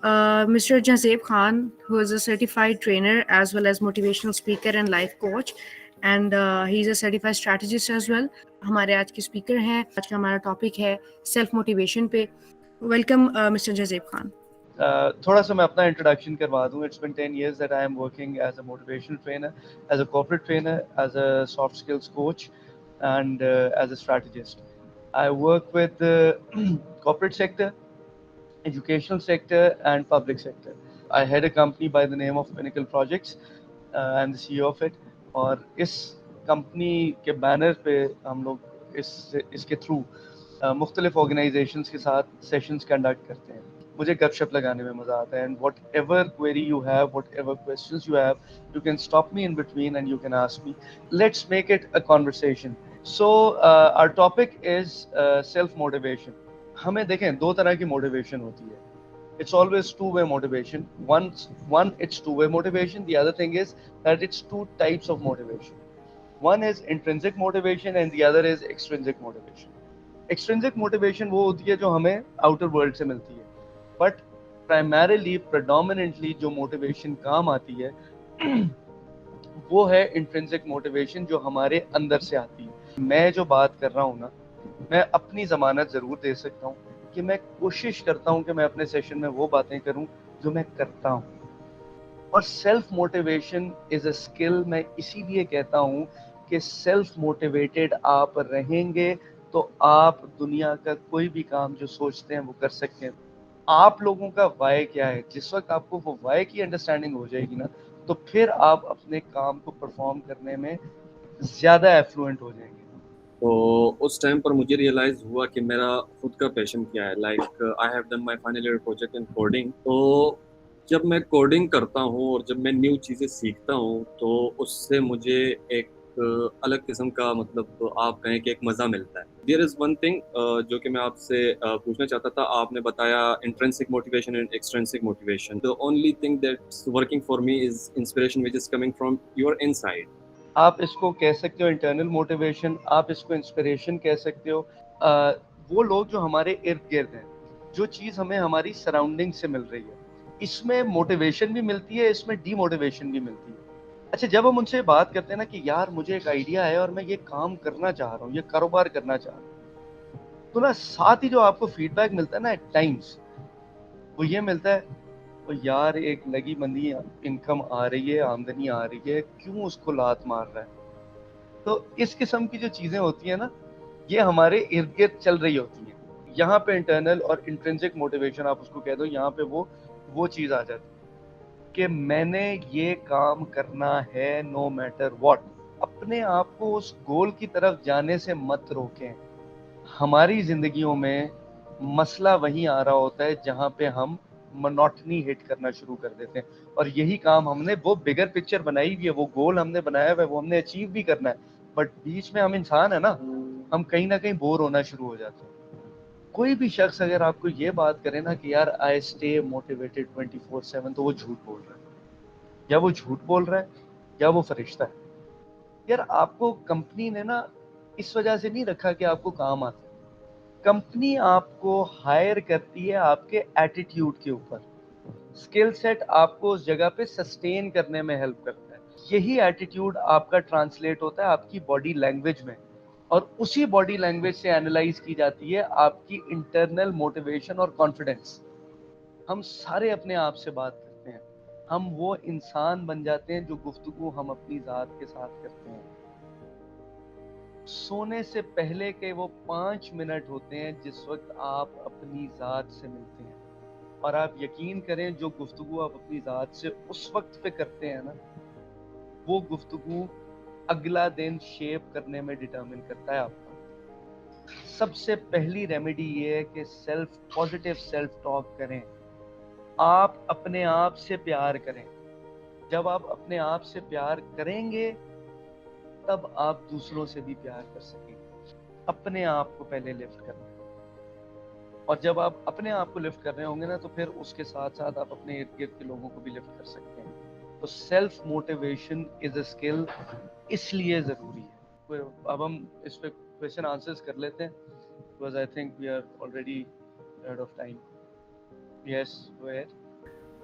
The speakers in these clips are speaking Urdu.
Mr. Jazeeb Khan, who is a certified trainer as well as motivational speaker and life coach, and he is a certified strategist as well. ہمارے آج کے اسپیکر ہیں. آج کا ہمارا ٹاپک ہے سیلف موٹیویشن پہ. Welcome mister Jazeb Khan. تھوڑا سا میں اپنا انٹروڈکشن کروا دوں. It's been 10 years that I am working as a motivational trainer, as a corporate trainer, as a soft skills coach, and as a strategist. I work with the corporate sector, educational sector, and public sector. I head a company by the name of Pinnacle Projects. I'm the CEO of it. اور اس کمپنی کے بینر پہ ہم لوگ اس کے تھرو مختلف آرگنائزیشنس کے ساتھ سیشنز کنڈکٹ کرتے ہیں. مجھے گپ شپ لگانے میں مزہ آتا ہے. And whatever query you have, whatever questions you have, you can stop me in between and you can ask me. Let's make it a conversation. So our topic is self motivation. ہمیں دیکھیں دو طرح کی موٹیویشن ہوتی ہے. It's always two-way motivation. One, it's two-way motivation. The other thing is that it's two types of motivation. One is intrinsic motivation and the other is extrinsic motivation. Extrinsic motivation وہ ہوتی ہے جو ہمیں outer world سے ملتی ہے. But primarily, predominantly جو motivation کام آتی ہے وہ ہے intrinsic motivation جو ہمارے اندر سے آتی ہے. میں جو بات کر رہا ہوں نا, میں اپنی ضمانت ضرور دے سکتا ہوں کہ میں کوشش کرتا ہوں کہ میں اپنے سیشن میں وہ باتیں کروں جو میں کرتا ہوں. اور self motivation is a skill. میں اسی لیے کہتا ہوں کہ سیلف موٹیویٹڈ آپ رہیں گے تو آپ دنیا کا کوئی بھی کام جو سوچتے ہیں وہ کر سکتے ہیں. آپ لوگوں کا وائے کیا ہے, جس وقت آپ کو وہ وائے کی انڈرسٹینڈنگ ہو جائے گی نا, تو پھر آپ اپنے کام کو پرفارم کرنے میں زیادہ ایفلوئنٹ ہو جائیں گے. تو اس ٹائم پر مجھے ریئلائز ہوا کہ میرا خود کا پیشن کیا ہے. Like I have done my final year project in coding. تو جب میں کوڈنگ کرتا ہوں اور جب میں نیو چیزیں سیکھتا ہوں تو اس سے مجھے ایک الگ قسم کا مطلب آپ کہیں کہ ایک مزہ ملتا ہے. دیر از ون تھنگ جو کہ میں آپ سے پوچھنا چاہتا تھا. آپ نے بتایا intrinsic motivation and extrinsic motivation. The only thing that's working for me is inspiration which is coming from your inside. آپ اس کو کہہ سکتے ہو انٹرنل موٹیویشن, آپ اس کو انسپریشن کہہ سکتے ہو. وہ لوگ جو ہمارے ارد گرد ہیں, جو چیز ہمیں ہماری سراؤنڈنگ سے مل رہی ہے, اس میں موٹیویشن بھی ملتی ہے, اس میں ڈی موٹیویشن بھی ملتی ہے. اچھا, جب ہم ان سے بات کرتے ہیں نا کہ یار مجھے ایک آئیڈیا ہے اور میں یہ کام کرنا چاہ رہا ہوں, یہ کاروبار کرنا چاہ رہا ہوں, تو نا ساتھ ہی جو آپ کو فیڈ بیک ملتا ہے نا ایٹ ٹائمز, وہ یہ ملتا ہے تو یار ایک لگی بندی انکم آ رہی ہے, آمدنی آ رہی ہے, کیوں اس کو لات مار رہا ہے. تو اس قسم کی جو چیزیں ہوتی ہیں نا, یہ ہمارے ارد گرد چل رہی ہوتی ہیں. یہاں پہ انٹرنل اور انٹرنسک موٹیویشن آپ اس کو کہہ دو, یہاں پہ وہ چیز آ جاتی ہے کہ میں نے یہ کام کرنا ہے نو میٹر واٹ. اپنے آپ کو اس گول کی طرف جانے سے مت روکیں. ہماری زندگیوں میں مسئلہ وہیں آ رہا ہوتا ہے جہاں پہ ہم منوٹنی ہٹ کرنا شروع کر دیتے ہیں. اور یہی کام ہم نے, وہ بگر پکچر بنائی ہوئی ہے, وہ گول ہم نے بنایا ہوا ہے, وہ ہم نے اچیو بھی کرنا ہے, بٹ بیچ میں ہم انسان ہیں نا, ہم کہیں نہ کہیں بور ہونا شروع ہو جاتے ہیں. کوئی بھی شخص اگر آپ کو یہ بات کرے نا کہ یار آئی اسٹے موٹیویٹڈ 24/7, تو وہ جھوٹ بول رہا ہے. یا وہ جھوٹ بول رہا ہے یا وہ فرشتہ ہے. یار آپ کو کمپنی نے نا اس وجہ سے نہیں رکھا کہ آپ کو کام آتا ہے. کمپنی آپ کو ہائر کرتی ہے آپ کے ایٹیٹیوڈ کے اوپر. اسکل سیٹ آپ کو اس جگہ پہ سسٹین کرنے میں ہیلپ کرتا ہے. یہی ایٹیٹیوڈ آپ کا ٹرانسلیٹ ہوتا ہے آپ کی باڈی لینگویج میں, اور اسی باڈی لینگویج سے اینالائز کی جاتی ہے آپ کی انٹرنل موٹیویشن اور کانفیڈنس. ہم سارے اپنے آپ سے بات کرتے ہیں, ہم وہ انسان بن جاتے ہیں جو گفتگو ہم اپنی ذات کے ساتھ کرتے ہیں. سونے سے پہلے کے وہ 5 منٹ ہوتے ہیں جس وقت آپ اپنی ذات سے ملتے ہیں, اور آپ یقین کریں جو گفتگو آپ اپنی ذات سے اس وقت پہ کرتے ہیں نا, وہ گفتگو اگلا دن شیپ کرنے میں ڈٹرمن کرتا ہے آپ کا. سب سے پہلی ریمیڈی یہ ہے کہ پازیٹیو سیلف ٹاک کریں. آپ اپنے آپ سے پیار کریں. جب آپ اپنے آپ سے پیار کریں گے تب آپ دوسروں سے بھی پیار کر سکیں گے. اپنے آپ کو پہلے لفٹ کرنا ہے, اور جب آپ اپنے آپ کو لفٹ کر رہے ہوں گے نا, تو پھر اس کے ساتھ ساتھ آپ اپنے ارد گرد کے لوگوں کو بھی لفٹ کر سکتے ہیں. تو self motivation is a skill, اس لیے ضروری ہے. اب ہم اس پہ کویشچن آنسرز کر لیتے ہیں, because I think we are already out of time. Yes, go ahead.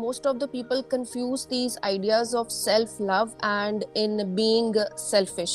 most of the people confuse these ideas of self love and in being selfish?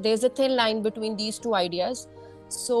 There is a thin line between these two ideas. So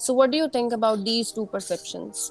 So what do you think about these two perceptions?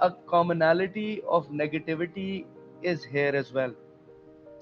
a commonality of negativity is here as well.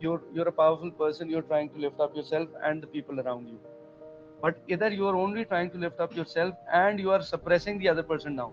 you're a powerful person, you're trying to lift up yourself and the people around you, but either you are only trying to lift up yourself and you are suppressing the other person down.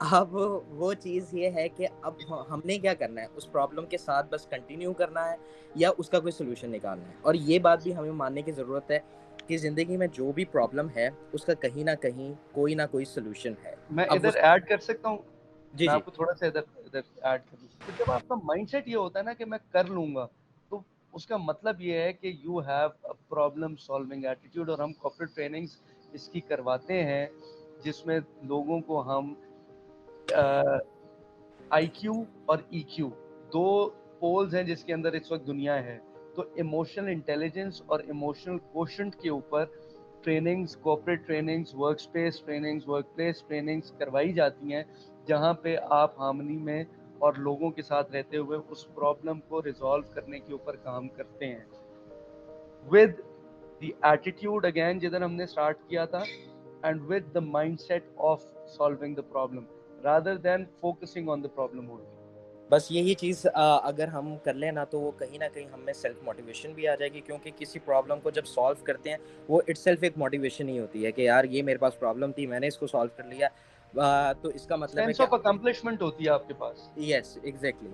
اب وہ چیز یہ ہے کہ اب ہم نے کیا کرنا ہے, اس پرابلم کے ساتھ بس کنٹینیو کرنا ہے یا اس کا کوئی سولوشن نکالنا ہے. اور یہ بات بھی ہمیں ماننے کی ضرورت ہے کہ زندگی میں جو بھی پرابلم ہے اس کا کہیں نہ کہیں کوئی نہ کوئی سولوشن ہے. میں اب وہ ادھر ایڈ کر سکتا ہوں, جی میں جی آپ کو تھوڑا سا ادھر ایڈ کر دوں. تو جب آپ کا مائنڈ سیٹ یہ ہوتا ہے نا کہ میں کر لوں گا, تو اس کا مطلب یہ ہے کہ you have problem solving attitude. اور ہم کارپوریٹ ٹریننگز اس کی کرواتے ہیں جس میں لوگوں کو ہم آئی کیو اور ای کیو, دو پولز ہیں جس کے اندر اس وقت دنیا ہے, تو ایموشنل انٹیلیجنس اور ایموشنل کوشنٹ کے اوپر trainings, corporate trainings, work space trainings, work place trainings کروائی جاتی ہیں, جہاں پہ آپ ہارمنی میں اور لوگوں کے ساتھ رہتے ہوئے اس پرابلم کو ریزالو کرنے کے اوپر کام کرتے ہیں ود دی ایٹیٹیوڈ, اگین جدھر ہم نے اسٹارٹ کیا تھا, and with the mindset of solving the problem rather than focusing on the problem only. بس یہی چیز اگر ہم کر لیں نا تو وہ کہیں نہ کہیں ہم میں سیلف موٹیویشن بھی آ جائے گی, کیونکہ کسی پرابلم کو جب سالو کرتے ہیں وہ اٹ سیلف ایک موٹیویشن ہی ہوتی ہے کہ یار یہ میرے پاس پرابلم تھی, میں نے اس کو سالو کر لیا, تو اس کا مطلب ہے sense کہ of accomplishment ہوتی ہے آپ کے پاس. Yes exactly.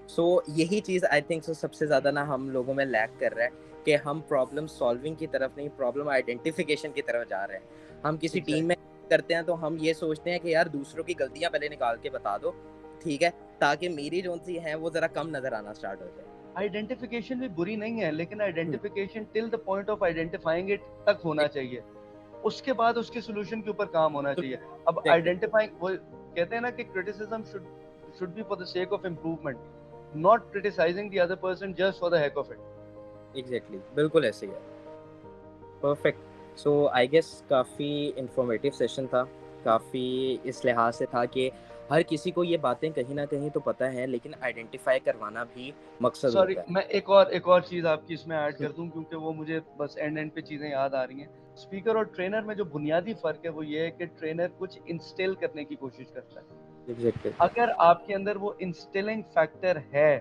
سو یہی چیز آئی تھنک سب سے زیادہ نا ہم لوگوں میں لیک کر رہا ہے کہ ہم پرابلم سالونگ کی طرف نہیں, پرابلم آئیڈینٹیفیکیشن کی طرف جا رہے ہیں. ہم کسی ٹیم میں کرتے ہیں تو ہم یہ سوچتے ہیں کہ یار دوسروں کی غلطیاں پہلے نکال کے بتا دو, ٹھیک ہے, تاکہ میری جو سی ہیں وہ ذرا کم نظر آنا اسٹارٹ ہو جائے. آئیڈینٹیفیکیشن بھی بری نہیں ہے, لیکن identification till the point of identifying it تک ہونا چاہیے, اس کے بعد اس کے سولوشن کے اوپر کام ہونا چاہیے. اب آئیڈینٹیفائنگ, وہ کہتے ہیں نا کہ criticism should be for the sake of improvement, not criticizing the other person just for the heck of it. Exactly, بالکل ایسے ہی ہے. Perfect. So I guess coffee informative session تھا, کافی اس لحاظ سے تھا کہ ہر کسی کو یہ باتیں کہیں نہ کہیں تو پتہ ہے, لیکن آئیڈینٹیفائی کروانا بھی مقصد سوری, ہوتا ہے. میں ایک اور چیز آپ کی اس میں ایڈ کر دوں, کیونکہ وہ مجھے بس اینڈ پہ چیزیں یاد آ رہی ہیں. اسپیکر اور ٹرینر میں جو بنیادی فرق ہے وہ یہ ہے کہ ٹرینر کچھ انسٹل کرنے کی کوشش کرتا ہے. ایگزیکٹلی. اگر آپ کے اندر وہ انسٹلنگ فیکٹر ہے,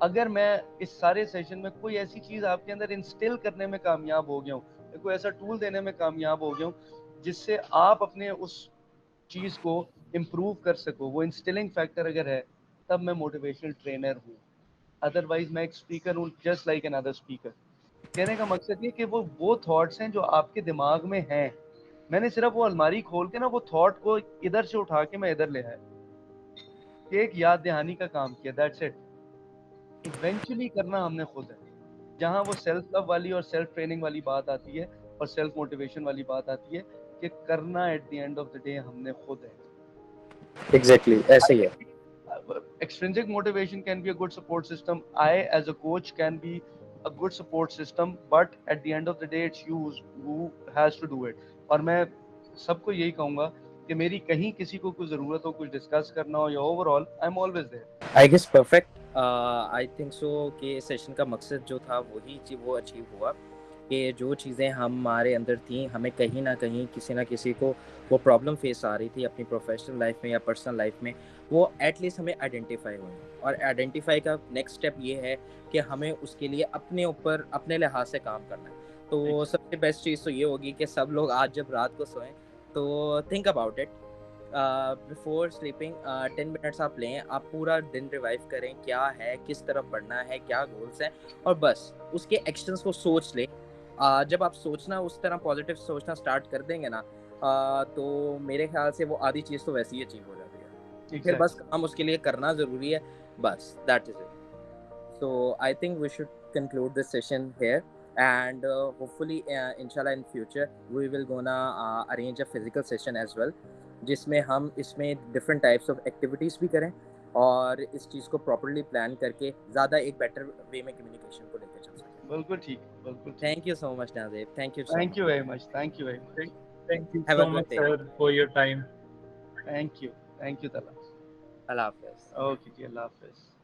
اگر میں اس سارے سیشن میں کوئی ایسی چیز آپ کے اندر انسٹل کرنے میں کامیاب ہو گیا ہوں, کوئی ایسا ٹول دینے میں کامیاب ہو گیا ہوں جس سے آپ اپنے اس چیز کو امپروو کر سکو, وہ انسٹلنگ فیکٹر اگر ہے, تب میں موٹیویشنل ٹرینر ہوں. ادروائز میں ایک اسپیکر ہوں, جسٹ لائک another اسپیکر. کہنے کا مقصد یہ کہ وہ تھاٹس ہیں جو آپ کے دماغ میں ہیں, میں نے صرف وہ الماری کھول کے نا وہ تھاٹ کو ادھر سے اٹھا کے میں ادھر لے آیا, ایک یاد دہانی کا کام کیا, دیٹس اٹ. ایونچولی کرنا ہم نے خود ہے. جہاں وہ سیلف لو والی اور سیلف ٹریننگ والی بات آتی ہے اور سیلف موٹیویشن والی بات آتی ہے کہ کرنا at the end of the day ہم نے خود ہے. ایگزیکٹلی ایسے ہی ہے. Extrinsic motivation can be a good support system. I as a coach can be a good support system, but at the end of the day it's you who has to do it. اور میں سب کو یہی کہوں گا کہ میری کہیں کسی کو کوئی ضرورت ہو, کچھ ڈسکس کرنا ہو, یا over all I am always there. I guess perfect. I think so کہ سیشن کا مقصد جو تھا وہ اچیو ہوا, کہ جو چیزیں ہمارے اندر تھیں ہمیں کہیں نہ کہیں کسی نہ کسی کو وہ پرابلم فیس آ رہی تھی اپنی پروفیشنل لائف میں یا پرسنل لائف میں, وہ ایٹ لیسٹ ہمیں آئیڈینٹیفائی ہوئی. اور آئیڈینٹیفائی کا نیکسٹ اسٹیپ یہ ہے کہ ہمیں اس کے لیے اپنے اوپر اپنے لحاظ سے کام کرنا ہے. تو سب سے بیسٹ چیز تو یہ ہوگی کہ سب لوگ آج جب رات کو سوئیں تو think about it before sleeping. 10 minutes آپ لیں, آپ پورا دن ریوائیو کریں کیا ہے, کس طرف بڑھنا ہے, کیا گولس ہیں, اور بس اس کے ایکشنز کو سوچ لیں. جب آپ سوچنا اس طرح پازیٹیو سوچنا اسٹارٹ کر دیں گے نا, تو میرے خیال سے وہ آدھی چیز تو ویسے ہی اچیو ہو جاتی ہے. پھر بس کام اس کے لیے کرنا ضروری ہے, بس that is it. So I think we should conclude this session here, and hopefully انشاءاللہ in future we will gonna arrange a physical session as well, جس میں ہم اس میں ڈفرینٹ ٹائپس آف ایکٹیویٹیز بھی کریں اور اس چیز کو پراپرلی پلان کر کے زیادہ ایک بیٹر وے میں کمیونیکیشن کو لے کے چل سکیں. بالکل ٹھیک, بالکل. Thank you so much Nazib, thank you very much, thank you very much. Thank you Have a so good much, day. sir, for your time. Thank you, thank you. اللہ حافظ. اوکے جی, اللہ حافظ.